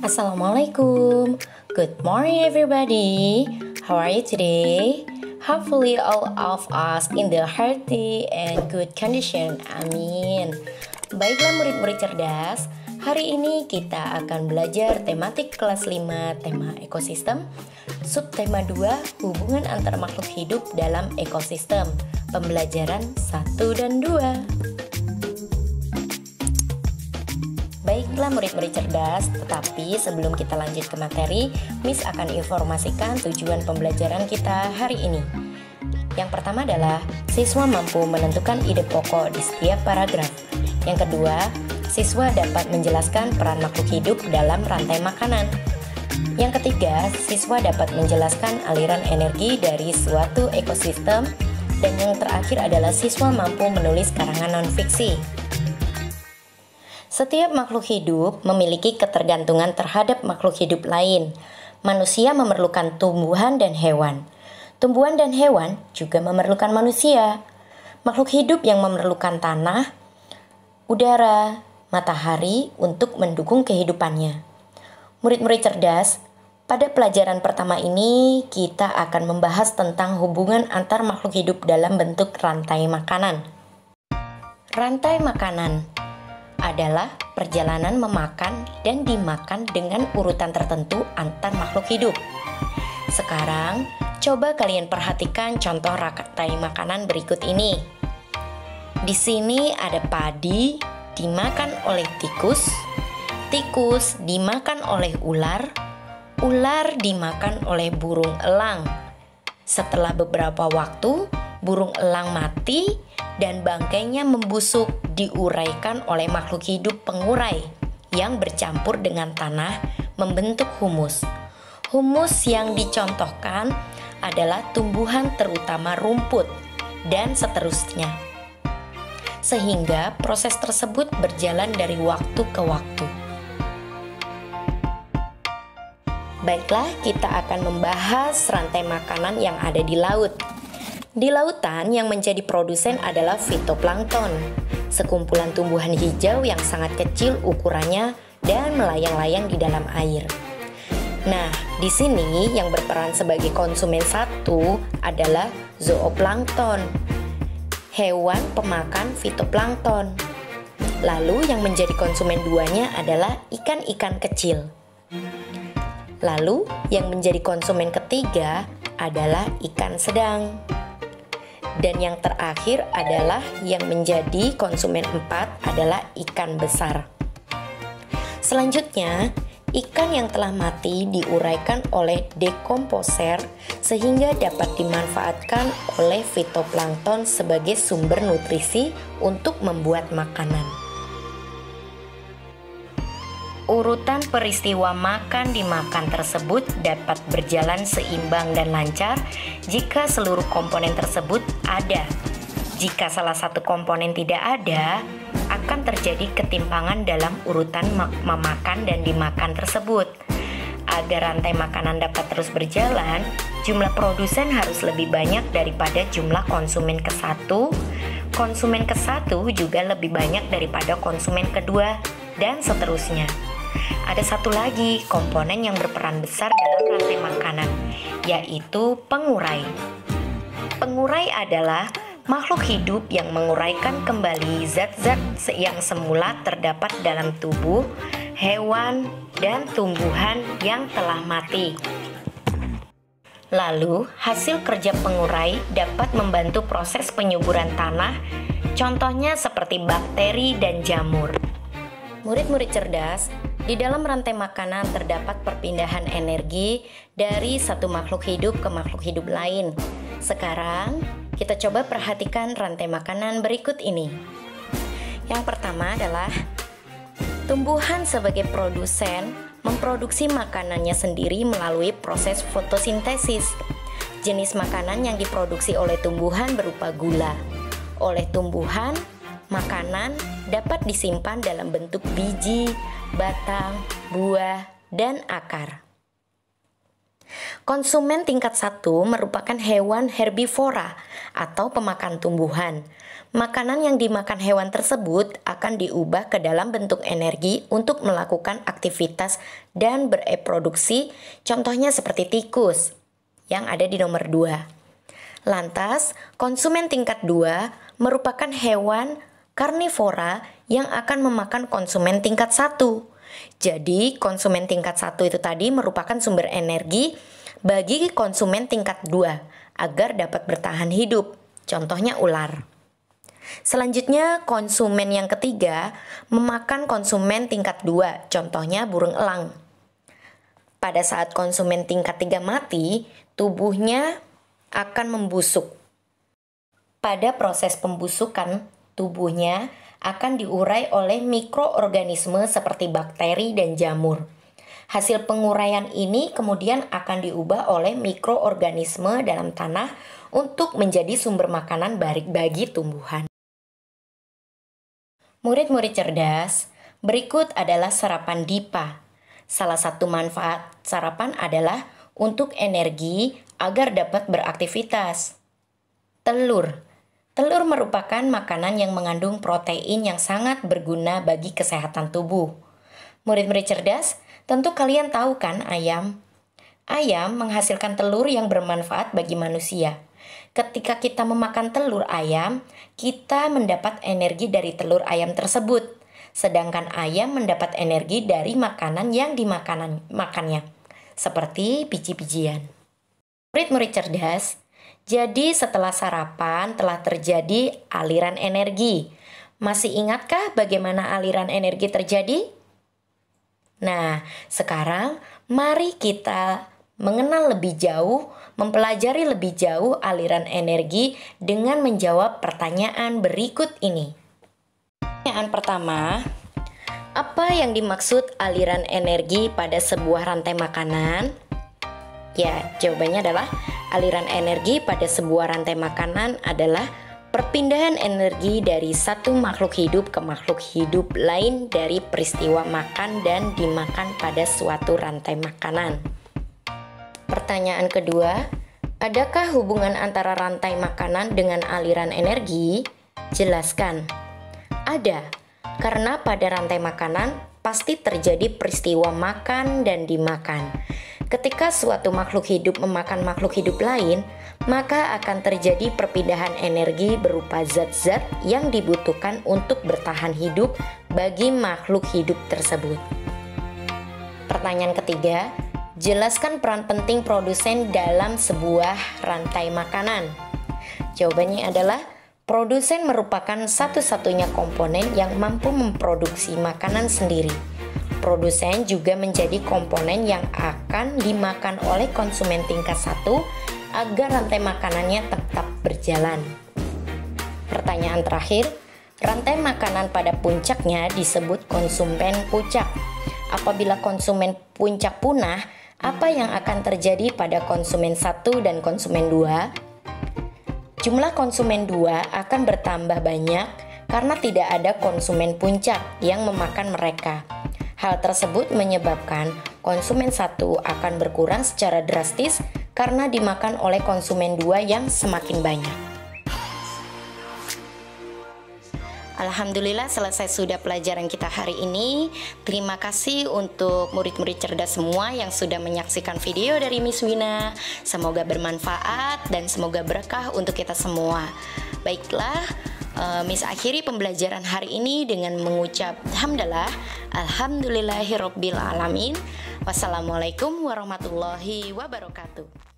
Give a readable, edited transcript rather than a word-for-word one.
Assalamualaikum. Good morning everybody. How are you today? Hopefully all of us in the healthy and good condition. Amin. Baiklah murid-murid cerdas, hari ini kita akan belajar tematik kelas 5 tema ekosistem, subtema 2 hubungan antar makhluk hidup dalam ekosistem. Pembelajaran 1 dan 2. Baiklah murid-murid cerdas, tetapi sebelum kita lanjut ke materi, Miss akan informasikan tujuan pembelajaran kita hari ini. Yang pertama adalah siswa mampu menentukan ide pokok di setiap paragraf. Yang kedua, siswa dapat menjelaskan peran makhluk hidup dalam rantai makanan. Yang ketiga, siswa dapat menjelaskan aliran energi dari suatu ekosistem. Dan yang terakhir adalah siswa mampu menulis karangan non-fiksi. Setiap makhluk hidup memiliki ketergantungan terhadap makhluk hidup lain. Manusia memerlukan tumbuhan dan hewan. Tumbuhan dan hewan juga memerlukan manusia. Makhluk hidup yang memerlukan tanah, udara, matahari untuk mendukung kehidupannya. Murid-murid cerdas, pada pelajaran pertama ini kita akan membahas tentang hubungan antar makhluk hidup dalam bentuk rantai makanan. Rantai makanan adalah perjalanan memakan dan dimakan dengan urutan tertentu antar makhluk hidup. Sekarang, coba kalian perhatikan contoh rantai makanan berikut ini. Di sini ada padi dimakan oleh tikus, tikus dimakan oleh ular, ular dimakan oleh burung elang. Setelah beberapa waktu, burung elang mati dan bangkainya membusuk, diuraikan oleh makhluk hidup pengurai yang bercampur dengan tanah membentuk humus. Humus yang dicontohkan adalah tumbuhan terutama rumput dan seterusnya. Sehingga proses tersebut berjalan dari waktu ke waktu. Baiklah, kita akan membahas rantai makanan yang ada di laut. Di lautan yang menjadi produsen adalah fitoplankton, sekumpulan tumbuhan hijau yang sangat kecil ukurannya dan melayang-layang di dalam air. Nah, di sini yang berperan sebagai konsumen satu adalah zooplankton, hewan pemakan fitoplankton. Lalu yang menjadi konsumen duanya adalah ikan-ikan kecil. Lalu yang menjadi konsumen ketiga adalah ikan sedang. Dan yang terakhir adalah yang menjadi konsumen 4 adalah ikan besar. Selanjutnya, ikan yang telah mati diuraikan oleh dekomposer sehingga dapat dimanfaatkan oleh fitoplankton sebagai sumber nutrisi untuk membuat makanan. Urutan peristiwa makan dimakan tersebut dapat berjalan seimbang dan lancar jika seluruh komponen tersebut ada. Jika salah satu komponen tidak ada, akan terjadi ketimpangan dalam urutan memakan dan dimakan tersebut. Agar rantai makanan dapat terus berjalan, jumlah produsen harus lebih banyak daripada jumlah konsumen ke-1. Konsumen ke-1 juga lebih banyak daripada konsumen kedua, dan seterusnya. Ada satu lagi komponen yang berperan besar dalam rantai makanan, yaitu pengurai. Pengurai adalah makhluk hidup yang menguraikan kembali zat-zat yang semula terdapat dalam tubuh hewan dan tumbuhan yang telah mati. Lalu, hasil kerja pengurai dapat membantu proses penyuburan tanah, contohnya seperti bakteri dan jamur. Murid-murid cerdas, di dalam rantai makanan terdapat perpindahan energi dari satu makhluk hidup ke makhluk hidup lain. Sekarang, kita coba perhatikan rantai makanan berikut ini. Yang pertama adalah tumbuhan sebagai produsen memproduksi makanannya sendiri melalui proses fotosintesis. Jenis makanan yang diproduksi oleh tumbuhan berupa gula. Oleh tumbuhan, makanan dapat disimpan dalam bentuk biji, batang, buah, dan akar. Konsumen tingkat 1 merupakan hewan herbivora atau pemakan tumbuhan. Makanan yang dimakan hewan tersebut akan diubah ke dalam bentuk energi untuk melakukan aktivitas dan bereproduksi, contohnya seperti tikus yang ada di nomor 2. Lantas, konsumen tingkat 2 merupakan hewan karnivora yang akan memakan konsumen tingkat 1. Jadi, konsumen tingkat 1 itu tadi merupakan sumber energi bagi konsumen tingkat 2 agar dapat bertahan hidup, contohnya ular. Selanjutnya, konsumen yang ketiga memakan konsumen tingkat 2, contohnya burung elang. Pada saat konsumen tingkat 3 mati, tubuhnya akan membusuk. Pada proses pembusukan, tubuhnya akan diurai oleh mikroorganisme seperti bakteri dan jamur. Hasil penguraian ini kemudian akan diubah oleh mikroorganisme dalam tanah untuk menjadi sumber makanan bagi tumbuhan. Murid-murid cerdas, berikut adalah sarapan DIPA. Salah satu manfaat sarapan adalah untuk energi agar dapat beraktivitas. Telur. Telur merupakan makanan yang mengandung protein yang sangat berguna bagi kesehatan tubuh. Murid-murid cerdas, tentu kalian tahu kan ayam? Ayam menghasilkan telur yang bermanfaat bagi manusia. Ketika kita memakan telur ayam, kita mendapat energi dari telur ayam tersebut. Sedangkan ayam mendapat energi dari makanan yang dimakannya, seperti biji-bijian. Murid-murid cerdas, jadi setelah sarapan telah terjadi aliran energi. Masih ingatkah bagaimana aliran energi terjadi? Nah, sekarang mari kita mengenal lebih jauh, mempelajari lebih jauh aliran energi dengan menjawab pertanyaan berikut ini. Pertanyaan pertama, apa yang dimaksud aliran energi pada sebuah rantai makanan? Ya, jawabannya adalah aliran energi pada sebuah rantai makanan adalah perpindahan energi dari satu makhluk hidup ke makhluk hidup lain dari peristiwa makan dan dimakan pada suatu rantai makanan. Pertanyaan kedua, adakah hubungan antara rantai makanan dengan aliran energi? Jelaskan. Ada, karena pada rantai makanan pasti terjadi peristiwa makan dan dimakan. Ketika suatu makhluk hidup memakan makhluk hidup lain, maka akan terjadi perpindahan energi berupa zat-zat yang dibutuhkan untuk bertahan hidup bagi makhluk hidup tersebut. Pertanyaan ketiga, jelaskan peran penting produsen dalam sebuah rantai makanan. Jawabannya adalah produsen merupakan satu-satunya komponen yang mampu memproduksi makanan sendiri. Produsen juga menjadi komponen yang akan dimakan oleh konsumen tingkat 1 agar rantai makanannya tetap berjalan. Pertanyaan terakhir, rantai makanan pada puncaknya disebut konsumen puncak. Apabila konsumen puncak punah, apa yang akan terjadi pada konsumen 1 dan konsumen 2? Jumlah konsumen 2 akan bertambah banyak karena tidak ada konsumen puncak yang memakan mereka. Hal tersebut menyebabkan konsumen 1 akan berkurang secara drastis karena dimakan oleh konsumen 2 yang semakin banyak. Alhamdulillah selesai sudah pelajaran kita hari ini. Terima kasih untuk murid-murid cerdas semua yang sudah menyaksikan video dari Miss Wina. Semoga bermanfaat dan semoga berkah untuk kita semua. Baiklah, Miss akhiri pembelajaran hari ini dengan mengucap hamdalah, alhamdulillahirabbil alamin. Wassalamualaikum warahmatullahi wabarakatuh.